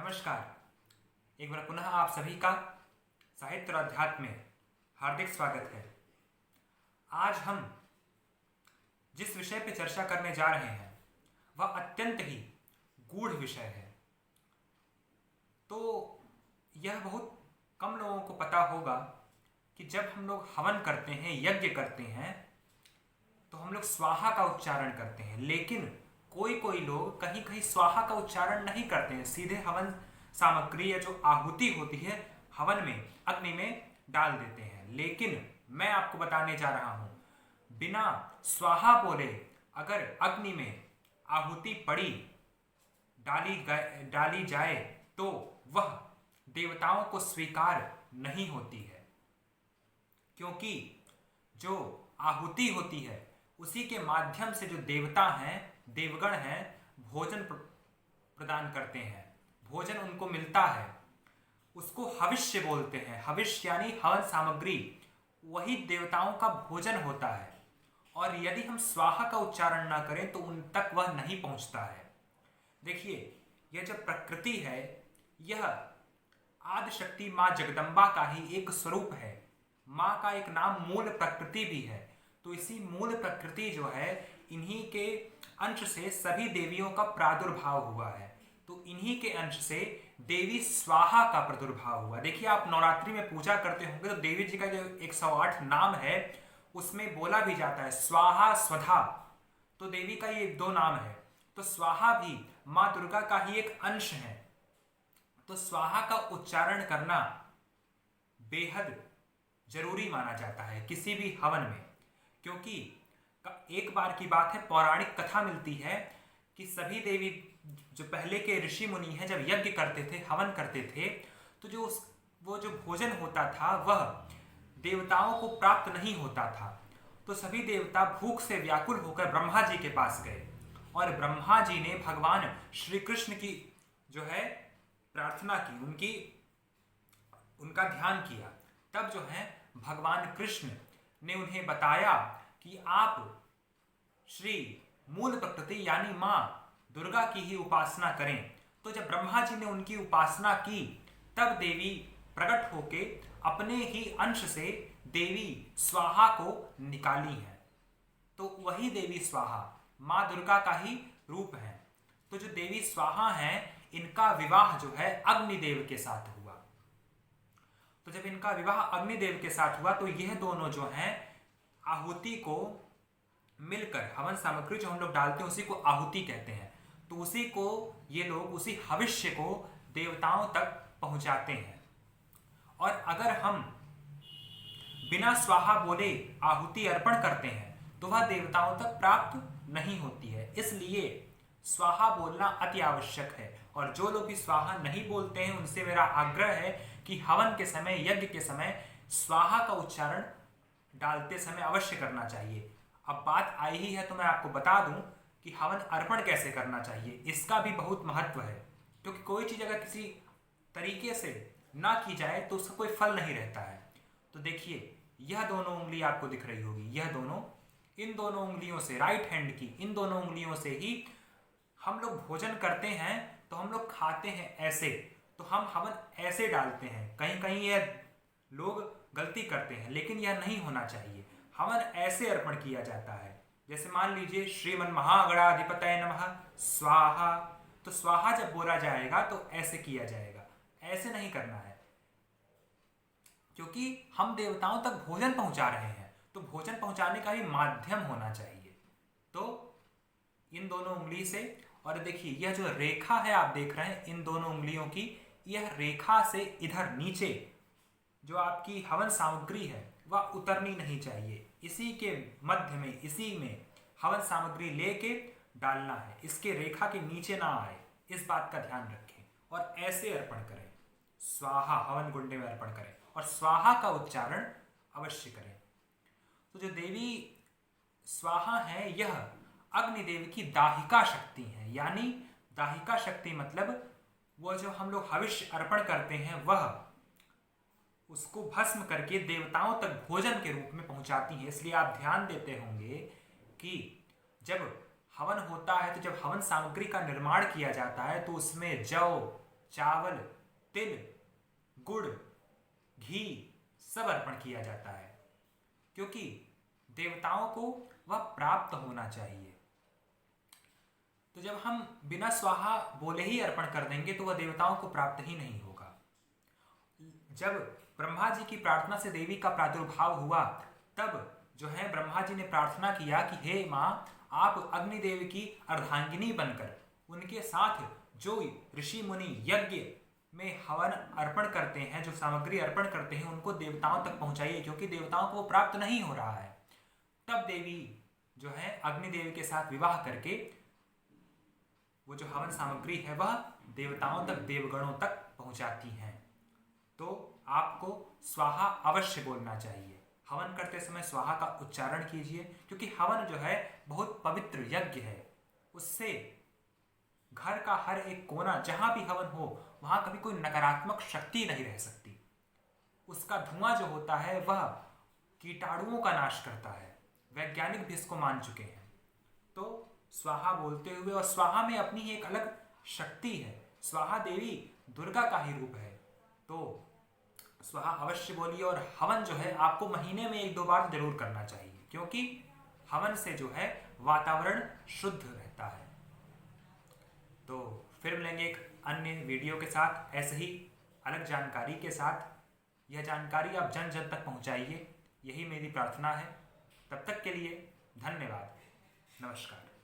नमस्कार। एक बार पुनः आप सभी का साहित्य और अध्यात्म में हार्दिक स्वागत है। आज हम जिस विषय पर चर्चा करने जा रहे हैं वह अत्यंत ही गूढ़ विषय है। तो यह बहुत कम लोगों को पता होगा कि जब हम लोग हवन करते हैं, यज्ञ करते हैं, तो हम लोग स्वाहा का उच्चारण करते हैं। लेकिन कोई कोई लोग कहीं कहीं स्वाहा का उच्चारण नहीं करते हैं, सीधे हवन सामग्री या जो आहुति होती है हवन में, अग्नि में डाल देते हैं। लेकिन मैं आपको बताने जा रहा हूं, बिना स्वाहा बोले अगर अग्नि में आहुति डाली जाए तो वह देवताओं को स्वीकार नहीं होती है, क्योंकि जो आहुति होती है उसी के माध्यम से जो देवता हैं, देवगण हैं, भोजन प्रदान करते हैं, भोजन उनको मिलता है। उसको हविष्य बोलते हैं। हविष्य यानी हवन सामग्री, वही देवताओं का भोजन होता है। और यदि हम स्वाहा का उच्चारण ना करें तो उन तक वह नहीं पहुंचता है। देखिए, यह जो प्रकृति है यह आदिशक्ति माँ जगदम्बा का ही एक स्वरूप है। माँ का एक नाम मूल प्रकृति भी है। तो इसी मूल प्रकृति जो है, इन्हीं के अंश से सभी देवियों का प्रादुर्भाव हुआ है। तो इन्हीं के अंश से देवी स्वाहा का प्रादुर्भाव हुआ। देखिए, आप नवरात्रि में पूजा करते होंगे तो देवी जी का जो 108 नाम है उसमें बोला भी जाता है स्वाहा स्वधा। तो देवी का ये 2 नाम है। तो स्वाहा भी माँ दुर्गा का ही एक अंश है। तो स्वाहा का उच्चारण करना बेहद जरूरी माना जाता है किसी भी हवन में, क्योंकि एक बार की बात है, पौराणिक कथा मिलती है कि सभी देवी जो पहले के ऋषि मुनि हैं जब यज्ञ करते थे, हवन करते थे, तो वो जो भोजन होता था वह देवताओं को प्राप्त नहीं होता था। तो सभी देवता भूख से व्याकुल होकर ब्रह्मा जी के पास गए और ब्रह्मा जी ने भगवान श्री कृष्ण की जो है प्रार्थना की, उनका ध्यान किया। तब जो है भगवान कृष्ण ने उन्हें बताया कि आप श्री मूल प्रकृति यानी माँ दुर्गा की ही उपासना करें। तो जब ब्रह्मा जी ने उनकी उपासना की तब देवी प्रकट होके अपने ही अंश से देवी स्वाहा को निकाली है। तो वही देवी स्वाहा माँ दुर्गा का ही रूप है। तो जो देवी स्वाहा हैं, इनका विवाह जो है अग्निदेव के साथ हुआ। तो जब इनका विवाह अग्निदेव के साथ हुआ तो यह दोनों जो हैं आहुति को मिलकर, हवन सामग्री जो हम लोग डालते हैं उसी को आहुति कहते हैं, तो उसी को ये लोग, उसी हविष्य को देवताओं तक पहुंचाते हैं। और अगर हम बिना स्वाहा बोले आहुति अर्पण करते हैं तो वह देवताओं तक प्राप्त नहीं होती है। इसलिए स्वाहा बोलना अति आवश्यक है। और जो लोग भी स्वाहा नहीं बोलते हैं उनसे मेरा आग्रह है कि हवन के समय, यज्ञ के समय स्वाहा का उच्चारण डालते समय अवश्य करना चाहिए। अब बात आई ही है तो मैं आपको बता दूं कि हवन अर्पण कैसे करना चाहिए। इसका भी बहुत महत्व है, क्योंकि कोई चीज अगर किसी तरीके से ना की जाए तो उसका कोई फल नहीं रहता है। तो देखिए, यह दोनों उंगली आपको दिख रही होगी, यह दोनों, इन दोनों उंगलियों से, राइट हैंड की इन दोनों उंगलियों से ही हम लोग भोजन करते हैं। तो हम लोग खाते हैं ऐसे, तो हम हवन ऐसे डालते हैं। कहीं कहीं यह लोग गलती करते हैं, लेकिन यह नहीं होना चाहिए। हवन ऐसे अर्पण किया जाता है, जैसे मान लीजिए श्रीमन महागणाधिपतये नमः स्वाहा। तो स्वाहा जब बोला जाएगा तो ऐसे किया जाएगा, ऐसे नहीं करना है, क्योंकि हम देवताओं तक भोजन पहुंचा रहे हैं। तो भोजन पहुंचाने का भी माध्यम होना चाहिए। तो इन दोनों उंगली से, और देखिए यह जो रेखा है आप देख रहे हैं इन दोनों उंगलियों की, यह रेखा से इधर नीचे जो आपकी हवन सामग्री है वह उतरनी नहीं चाहिए। इसी के मध्य में, इसी में हवन सामग्री लेके डालना है। इसके रेखा के नीचे ना आए, इस बात का ध्यान रखें। और ऐसे अर्पण करें, स्वाहा हवन कुंड में अर्पण करें और स्वाहा का उच्चारण अवश्य करें। तो जो देवी स्वाहा है यह अग्निदेव की दाहिका शक्ति है। यानी दाहिका शक्ति मतलब वह जो हम लोग हविष्य अर्पण करते हैं वह उसको भस्म करके देवताओं तक भोजन के रूप में पहुंचाती है। इसलिए आप ध्यान देते होंगे कि जब हवन होता है तो जब हवन सामग्री का निर्माण किया जाता है तो उसमें जौ, चावल, तिल, गुड़, घी सब अर्पण किया जाता है, क्योंकि देवताओं को वह प्राप्त होना चाहिए। तो जब हम बिना स्वाहा बोले ही अर्पण कर देंगे तो वह देवताओं को प्राप्त ही नहीं होगा। जब ब्रह्मा जी की प्रार्थना से देवी का प्रादुर्भाव हुआ, तब जो है ब्रह्मा जी ने प्रार्थना किया कि हे माँ, आप अग्निदेव की अर्धांगिनी बनकर उनके साथ जो ऋषि मुनि यज्ञ में हवन अर्पण करते हैं, जो सामग्री अर्पण करते हैं, उनको देवताओं तक पहुंचाइए, क्योंकि देवताओं को वो प्राप्त नहीं हो रहा है। तब देवी जो है अग्निदेव के साथ विवाह करके वो जो हवन सामग्री है वह देवताओं तक, देवगणों तक पहुंचाती हैं। तो आपको स्वाहा अवश्य बोलना चाहिए। हवन करते समय स्वाहा का उच्चारण कीजिए, क्योंकि हवन जो है बहुत पवित्र यज्ञ है। उससे घर का हर एक कोना, जहां भी हवन हो वहां कभी कोई नकारात्मक शक्ति नहीं रह सकती। उसका धुआं जो होता है वह कीटाणुओं का नाश करता है। वैज्ञानिक भी इसको मान चुके हैं। तो स्वाहा बोलते हुए, और स्वाहा में अपनी ही एक अलग शक्ति है। स्वाहा देवी दुर्गा का ही रूप है। तो स्वाहा अवश्य बोलिए। और हवन जो है आपको महीने में 1-2 बार जरूर करना चाहिए, क्योंकि हवन से जो है वातावरण शुद्ध रहता है। तो फिर मिलेंगे एक अन्य वीडियो के साथ, ऐसे ही अलग जानकारी के साथ। यह जानकारी आप जन जन तक पहुंचाइए, यही मेरी प्रार्थना है। तब तक के लिए धन्यवाद। नमस्कार।